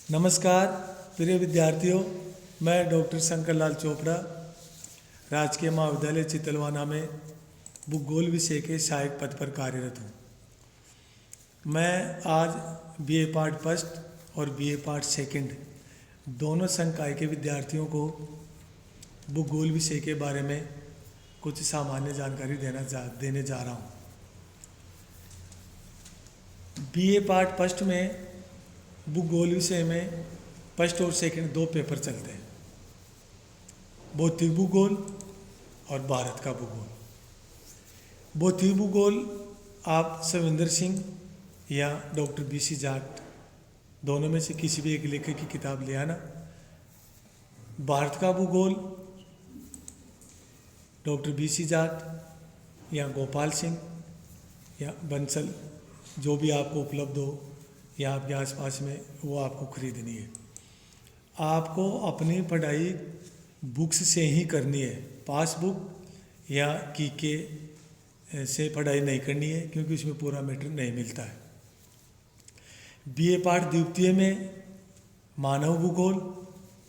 नमस्कार प्रिय विद्यार्थियों, मैं डॉक्टर शंकर लाल चोपड़ा राजकीय महाविद्यालय चितलवाना में भूगोल विषय के सहायक पद पर कार्यरत हूँ। मैं आज बीए पार्ट फर्स्ट और बीए पार्ट सेकंड दोनों संकाय के विद्यार्थियों को भूगोल विषय के बारे में कुछ सामान्य जानकारी देने जा रहा हूँ। बीए पार्ट फर्स्ट में भूगोल विषय में फर्स्ट और सेकंड दो पेपर चलते हैं, भौतिक भूगोल और भारत का भूगोल। भौतिक भूगोल आप सविंदर सिंह या डॉक्टर बीसी जाट दोनों में से किसी भी एक लेखक की किताब ले आना। भारत का भूगोल डॉक्टर बीसी जाट या गोपाल सिंह या बंसल, जो भी आपको उपलब्ध हो या आपके आसपास में, वो आपको खरीदनी है। आपको अपनी पढ़ाई बुक्स से ही करनी है, पासबुक या कीके से पढ़ाई नहीं करनी है, क्योंकि उसमें पूरा मैटर नहीं मिलता है। बीए पार्ट द्वितीय में मानव भूगोल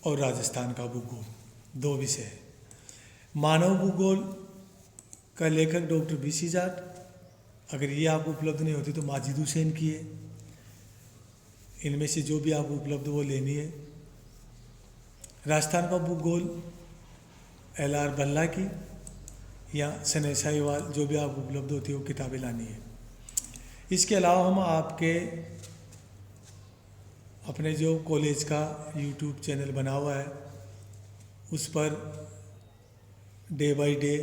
और राजस्थान का भूगोल दो विषय है। मानव भूगोल का लेखक डॉक्टर बीसी जाट, अगर ये आपको उपलब्ध नहीं होती तो माजिद हुसैन की है। इनमें से जो भी आपको उपलब्ध वो लेनी है। राजस्थान का भूगोल LR बल्ला की या सने साहिवाल, जो भी आपको उपलब्ध होती है वो किताबें लानी है। इसके अलावा हम आपके अपने जो कॉलेज का YouTube चैनल बना हुआ है, उस per day by day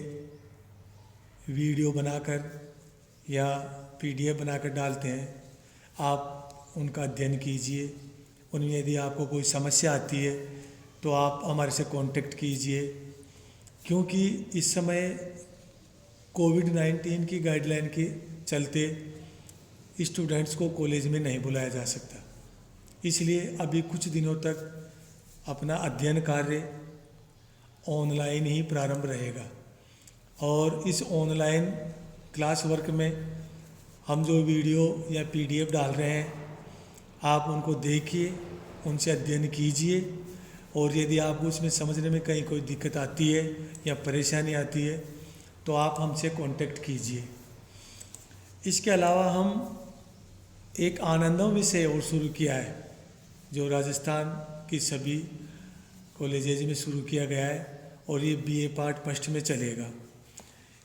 video बनाकर या PDF बनाकर डालते हैं। आप उनका अध्ययन कीजिए। उनमें यदि आपको कोई समस्या आती है तो आप हमारे से कांटेक्ट कीजिए, क्योंकि इस समय कोविड-19 की गाइडलाइन के चलते स्टूडेंट्स को कॉलेज में नहीं बुलाया जा सकता। इसलिए अभी कुछ दिनों तक अपना अध्ययन कार्य ऑनलाइन ही प्रारंभ रहेगा। और इस ऑनलाइन क्लास वर्क में हम जो वीडियो या PDF डाल रहे हैं, आप उनको देखिए, उनसे अध्ययन कीजिए, और यदि आपको उसमें समझने में कहीं कोई दिक्कत आती है या परेशानी आती है तो आप हमसे कांटेक्ट कीजिए। इसके अलावा हम एक आनंदम विषय और शुरू किया है, जो राजस्थान की सभी कॉलेजेज में शुरू किया गया है, और ये बीए पार्ट फर्स्ट में चलेगा।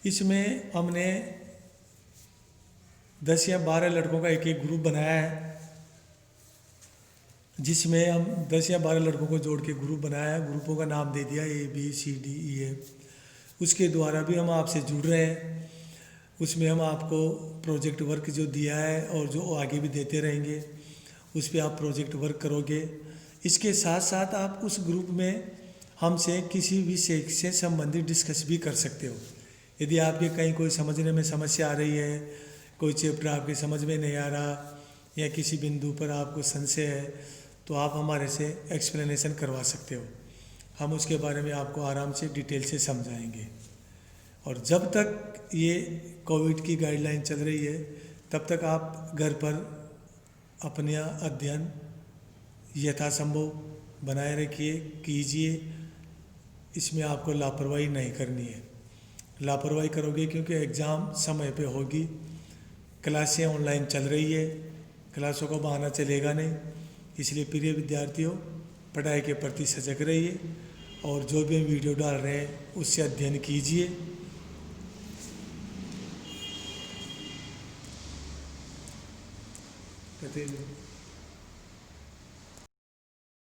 इसमें हमने 10 या 12 लड़कों का एक एक ग्रुप बनाया है, जिसमें हम 10 या 12 लड़कों को जोड़ के ग्रुप बनाया है। ग्रुपों का नाम दे दिया ABCDEF। उसके द्वारा भी हम आपसे जुड़ रहे हैं। उसमें हम आपको प्रोजेक्ट वर्क जो दिया है और जो आगे भी देते रहेंगे, उस पर आप प्रोजेक्ट वर्क करोगे। इसके साथ साथ आप उस ग्रुप में हमसे किसी भी विषय से संबंधित डिस्कस भी कर सकते हो। यदि आपके कहीं कोई समझने में समस्या आ रही है, कोई चैप्टर आपके समझ में नहीं आ रहा, या किसी बिंदु पर आपको संशय है, तो आप हमारे से एक्सप्लेनेशन करवा सकते हो। हम उसके बारे में आपको आराम से डिटेल से समझाएंगे। और जब तक ये कोविड की गाइडलाइन चल रही है, तब तक आप घर पर अपना अध्ययन यथासंभव बनाए रखिए, कीजिए। इसमें आपको लापरवाही नहीं करनी है। लापरवाही करोगे क्योंकि एग्ज़ाम समय पे होगी। क्लासें ऑनलाइन चल रही है, क्लासों का बहाना चलेगा नहीं। इसलिए प्रिय विद्यार्थियों, पढ़ाई के प्रति सजग रहिए, और जो भी वीडियो डाल रहे हैं उससे अध्ययन कीजिए। कहते